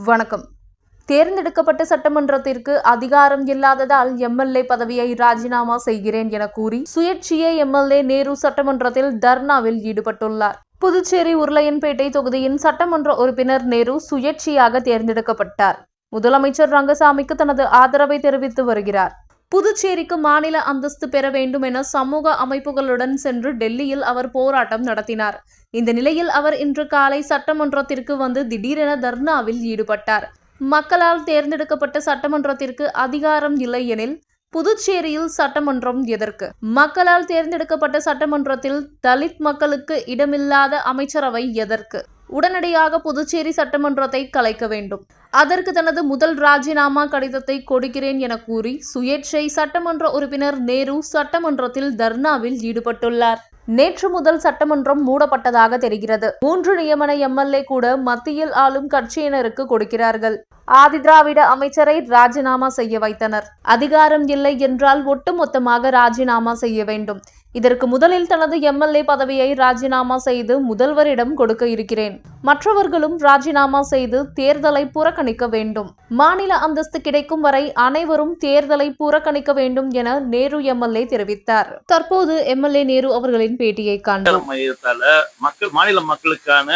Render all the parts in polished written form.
வணக்கம். தேர்ந்தெடுக்கப்பட்ட சட்டமன்றத்திற்கு அதிகாரம் இல்லாததால் எம்எல்ஏ பதவியை ராஜினாமா செய்கிறேன் என கூறி சுயேட்சைய எம்எல்ஏ நேரு சட்டமன்றத்தில் தர்ணாவில் ஈடுபட்டுள்ளார். புதுச்சேரி உருளையன்பேட்டை தொகுதியின் சட்டமன்ற உறுப்பினர் நேரு சுயேட்சையாக தேர்ந்தெடுக்கப்பட்டார். முதலமைச்சர் ரங்கசாமிக்கு தனது ஆதரவை தெரிவித்து வருகிறார். புதுச்சேரிக்கு மாநில அந்தஸ்து பெற வேண்டும் என சமூக அமைப்புகளுடன் சென்று டெல்லியில் அவர் போராட்டம் நடத்தினார். இந்த நிலையில் அவர் இன்று காலை சட்டமன்றத்திற்கு வந்து திடீரென தர்ணாவில் ஈடுபட்டார். மக்களால் தேர்ந்தெடுக்கப்பட்ட சட்டமன்றத்திற்கு அதிகாரம் இல்லை எனில் புதுச்சேரியில் சட்டமன்றம் எதற்கு? மக்களால் தேர்ந்தெடுக்கப்பட்ட சட்டமன்றத்தில் தலித் மக்களுக்கு இடமில்லாத அமைச்சரவை எதற்கு? உடனடியாக புதுச்சேரி சட்டமன்றத்தை கலைக்க வேண்டும். அதற்கு தனது முதல் ராஜினாமா கடிதத்தை கொடுக்கிறேன் என கூறி சுயேட்சை சட்டமன்ற உறுப்பினர் நேரு சட்டமன்றத்தில் தர்ணாவில் ஈடுபட்டுள்ளார். நேற்று முதல் சட்டமன்றம் மூடப்பட்டதாக தெரிகிறது. 3 நியமன எம்எல்ஏ கூட மத்தியில் ஆளும் கட்சியினருக்கு கொடுக்கிறார்கள். ஆதிதிராவிட அமைச்சரை ராஜினாமா செய்ய வைத்தனர். அதிகாரம் இல்லை என்றால் ஒட்டுமொத்தமாக ராஜினாமா செய்ய வேண்டும். இதற்கு முதலில் தனது எம்எல்ஏ பதவியை ராஜினாமா செய்து முதல்வரிடம் கொடுக்க இருக்கிறேன். மற்றவர்களும் ராஜினாமா செய்து தேர்தலை புறக்கணிக்க வேண்டும். மாநில அந்தஸ்து கிடைக்கும் வரை அனைவரும் தேர்தலை புறக்கணிக்க வேண்டும் என நேரு எம்எல்ஏ தெரிவித்தார். தற்போது எம்எல்ஏ நேரு அவர்களின் பேட்டியை காண்போம். மாநில மக்களுக்கான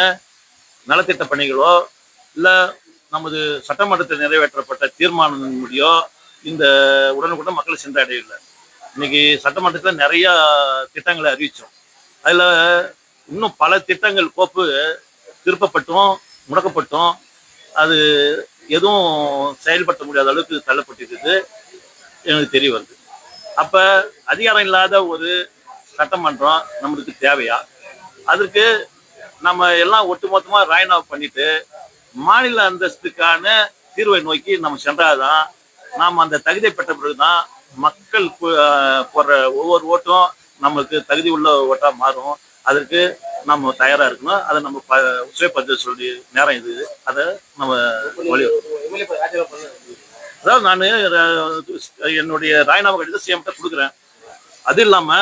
நலத்திட்ட பணிகளோ இல்ல நமது சட்டமன்றத்தில் நிறைவேற்றப்பட்ட தீர்மானம் முடியோ இந்த உடனுக்குடன் மக்களை சென்றடையவில்லை. இன்னைக்கு சட்டமன்றத்தில் நிறைய திட்டங்களை அறிவிச்சோம். அதுல இன்னும் பல திட்டங்கள் கோப்பு திருப்பப்பட்டும் முடக்கப்பட்டும் அது எதுவும் செயல்படுத்த முடியாத அளவுக்கு தள்ளப்பட்டிருக்கு எனக்கு தெரிய வருது. அப்ப அதிகாரம் இல்லாத ஒரு சட்டமன்றம் நம்மளுக்கு தேவையா? அதற்கு நம்ம எல்லாம் ஒட்டுமொத்தமா ராஜினாமா பண்ணிட்டு மாநில அந்தஸ்துக்கான தீர்வை நோக்கி நம்ம சென்றாதான் நாம் அந்த தகுதியை பெற்ற பிறகுதான் மக்கள் போடுற ஒவ்வொரு ஓட்டும் நம்மளுக்கு தகுதி உள்ள ஓட்டா மாறும். அதற்கு நம்ம தயாரா இருக்கணும். அதை நம்ம சுய பரிசோதனை சொல்லி நேரம் இது அதை நம்ம அதாவது நான் என்னுடைய ராஜினாமா கடிதத்தை சிஎம்கிட்ட கொடுக்குறேன். அது இல்லாம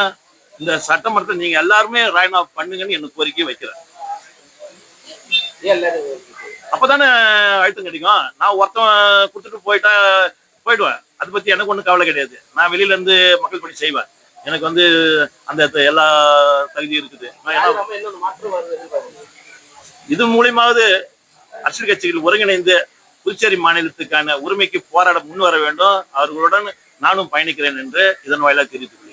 இந்த சட்டமன்றத்தை நீங்க எல்லாருமே ராஜினாமா பண்ணுங்கன்னு எனக்கு கோரிக்கை வைக்கிறேன். அப்பதானே அழுத்தம் கிடைக்கும். நான் ஒருத்தன் கொடுத்துட்டு போயிடுவேன். அதை பத்தி எனக்கு ஒன்றும் கவலை கிடையாது. நான் வெளியில இருந்து மக்கள் பணி செய்வேன். எனக்கு அந்த எல்லா தகுதியும் இருக்குது. இது மூலியமாவது அரசியல் கட்சிகள் ஒருங்கிணைந்து புதுச்சேரி மாநிலத்துக்கான உரிமைக்கு போராட முன் வர வேண்டும். அவர்களுடன் நானும் பயணிக்கிறேன் என்று இதன் வாயிலாக தெரிவித்துள்ளேன்.